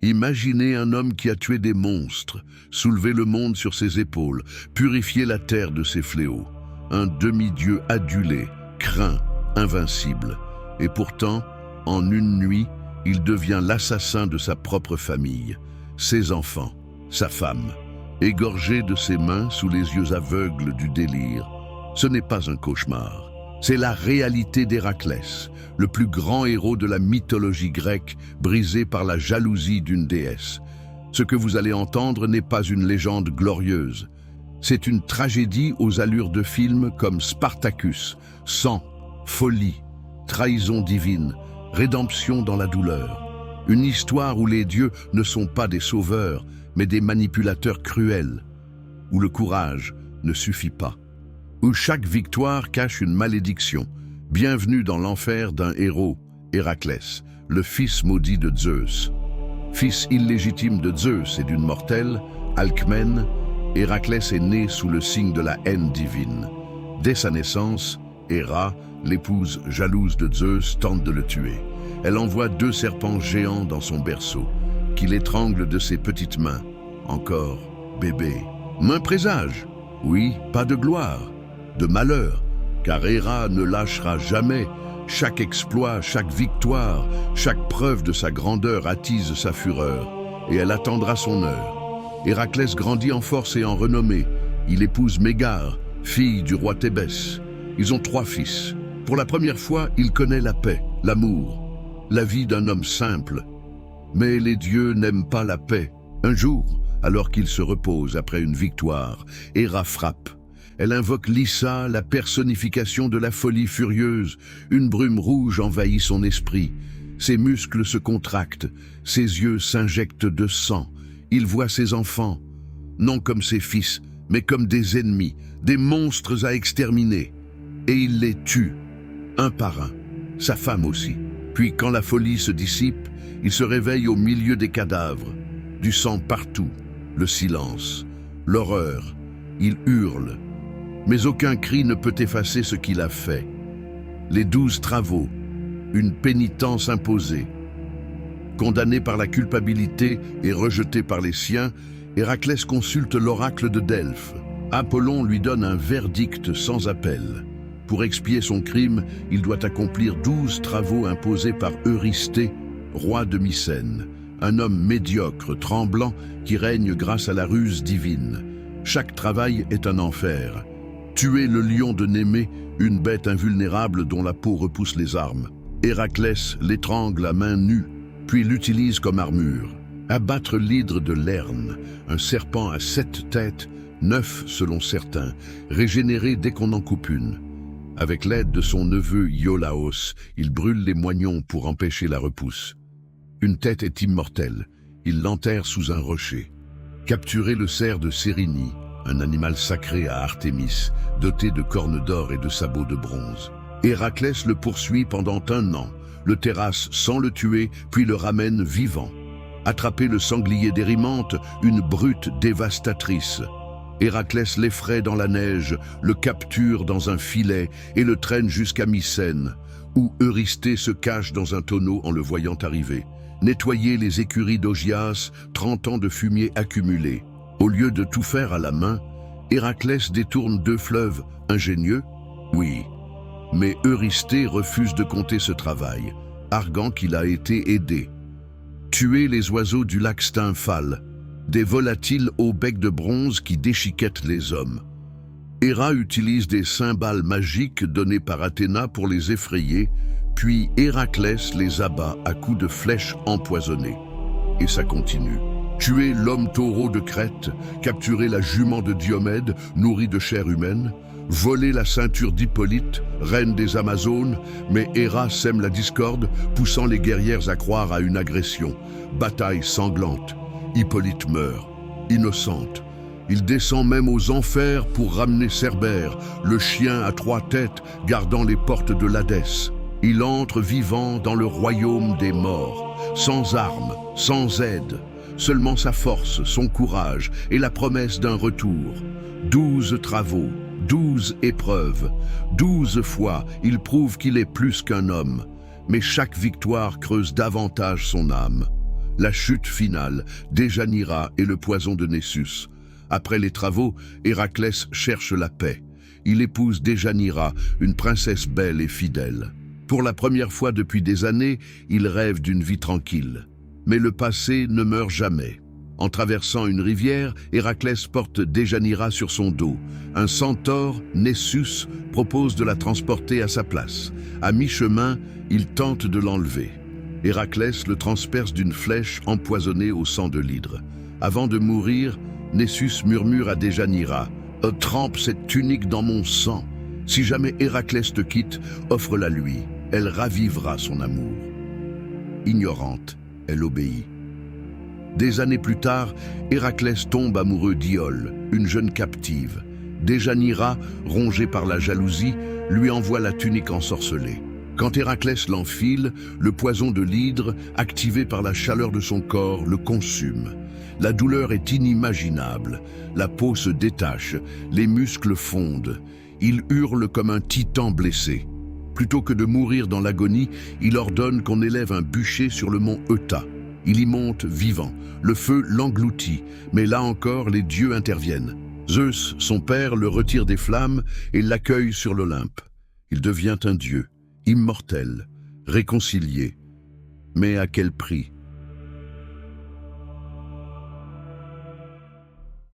Imaginez un homme qui a tué des monstres, soulevé le monde sur ses épaules, purifié la terre de ses fléaux. Un demi-dieu adulé, craint, invincible. Et pourtant, en une nuit, il devient l'assassin de sa propre famille, ses enfants, sa femme, égorgé de ses mains sous les yeux aveugles du délire. Ce n'est pas un cauchemar. C'est la réalité d'Héraclès, le plus grand héros de la mythologie grecque, brisé par la jalousie d'une déesse. Ce que vous allez entendre n'est pas une légende glorieuse. C'est une tragédie aux allures de films comme Spartacus, sang, folie, trahison divine, rédemption dans la douleur. Une histoire où les dieux ne sont pas des sauveurs, mais des manipulateurs cruels, où le courage ne suffit pas, où chaque victoire cache une malédiction. Bienvenue dans l'enfer d'un héros, Héraclès, le fils maudit de Zeus. Fils illégitime de Zeus et d'une mortelle, Alcmène, Héraclès est né sous le signe de la haine divine. Dès sa naissance, Héra, l'épouse jalouse de Zeus, tente de le tuer. Elle envoie 2 serpents géants dans son berceau, qui l'étranglent de ses petites mains. Encore bébé. Main présage, oui, pas de gloire, de malheur, car Héra ne lâchera jamais. Chaque exploit, chaque victoire, chaque preuve de sa grandeur attise sa fureur, et elle attendra son heure. Héraclès grandit en force et en renommée. Il épouse Mégare, fille du roi Thébès. Ils ont 3 fils. Pour la première fois, il connaît la paix, l'amour, la vie d'un homme simple. Mais les dieux n'aiment pas la paix. Un jour, alors qu'il se repose après une victoire, Héra frappe. Elle invoque Lyssa, la personnification de la folie furieuse. Une brume rouge envahit son esprit. Ses muscles se contractent, ses yeux s'injectent de sang. Il voit ses enfants, non comme ses fils, mais comme des ennemis, des monstres à exterminer. Et il les tue, un par un, sa femme aussi. Puis quand la folie se dissipe, il se réveille au milieu des cadavres. Du sang partout, le silence, l'horreur. Il hurle. Mais aucun cri ne peut effacer ce qu'il a fait. Les 12 travaux, une pénitence imposée. Condamné par la culpabilité et rejeté par les siens, Héraclès consulte l'oracle de Delphes. Apollon lui donne un verdict sans appel. Pour expier son crime, il doit accomplir 12 travaux imposés par Eurysthée, roi de Mycène, un homme médiocre, tremblant, qui règne grâce à la ruse divine. Chaque travail est un enfer. Tuer le lion de Némée, une bête invulnérable dont la peau repousse les armes. Héraclès l'étrangle à main nue, puis l'utilise comme armure. Abattre l'hydre de Lerne, un serpent à 7 têtes, 9 selon certains, régénéré dès qu'on en coupe une. Avec l'aide de son neveu Iolaos, il brûle les moignons pour empêcher la repousse. Une tête est immortelle, il l'enterre sous un rocher. Capturer le cerf de Cérynie, un animal sacré à Artémis, doté de cornes d'or et de sabots de bronze. Héraclès le poursuit pendant 1 an, le terrasse sans le tuer, puis le ramène vivant. Attraper le sanglier d'Érymanthe, une brute dévastatrice. Héraclès l'effraie dans la neige, le capture dans un filet et le traîne jusqu'à Mycène, où Eurysthée se cache dans un tonneau en le voyant arriver. Nettoyer les écuries d'Augias, 30 ans de fumier accumulé. Au lieu de tout faire à la main, Héraclès détourne 2 fleuves. Ingénieux? Oui. Mais Eurysthée refuse de compter ce travail, arguant qu'il a été aidé. Tuer les oiseaux du lac Stymphale, des volatiles au bec de bronze qui déchiquettent les hommes. Héra utilise des cymbales magiques données par Athéna pour les effrayer, puis Héraclès les abat à coups de flèches empoisonnées. Et ça continue. Tuer l'homme taureau de Crète, capturer la jument de Diomède, nourrie de chair humaine, voler la ceinture d'Hippolyte, reine des Amazones, mais Héra sème la discorde, poussant les guerrières à croire à une agression. Bataille sanglante. Hippolyte meurt, innocente. Il descend même aux enfers pour ramener Cerbère, le chien à 3 têtes gardant les portes de l'Hadès. Il entre vivant dans le royaume des morts, sans armes, sans aide. Seulement sa force, son courage et la promesse d'un retour. 12 travaux, 12 épreuves. 12 fois, il prouve qu'il est plus qu'un homme. Mais chaque victoire creuse davantage son âme. La chute finale, Déjanira et le poison de Nessus. Après les travaux, Héraclès cherche la paix. Il épouse Déjanira, une princesse belle et fidèle. Pour la première fois depuis des années, il rêve d'une vie tranquille. Mais le passé ne meurt jamais. En traversant une rivière, Héraclès porte Déjanira sur son dos. Un centaure, Nessus, propose de la transporter à sa place. À mi-chemin, il tente de l'enlever. Héraclès le transperce d'une flèche empoisonnée au sang de l'hydre. Avant de mourir, Nessus murmure à Déjanira « Trempe cette tunique dans mon sang. Si jamais Héraclès te quitte, offre-la lui. Elle ravivera son amour. » Ignorante, elle obéit. Des années plus tard, Héraclès tombe amoureux d'Iole, une jeune captive. Déjanira, rongée par la jalousie, lui envoie la tunique ensorcelée. Quand Héraclès l'enfile, le poison de l'hydre, activé par la chaleur de son corps, le consume. La douleur est inimaginable. La peau se détache, les muscles fondent. Il hurle comme un titan blessé. Plutôt que de mourir dans l'agonie, il ordonne qu'on élève un bûcher sur le mont Euta. Il y monte vivant. Le feu l'engloutit, mais là encore, les dieux interviennent. Zeus, son père, le retire des flammes et l'accueille sur l'Olympe. Il devient un dieu, immortel, réconcilié. Mais à quel prix?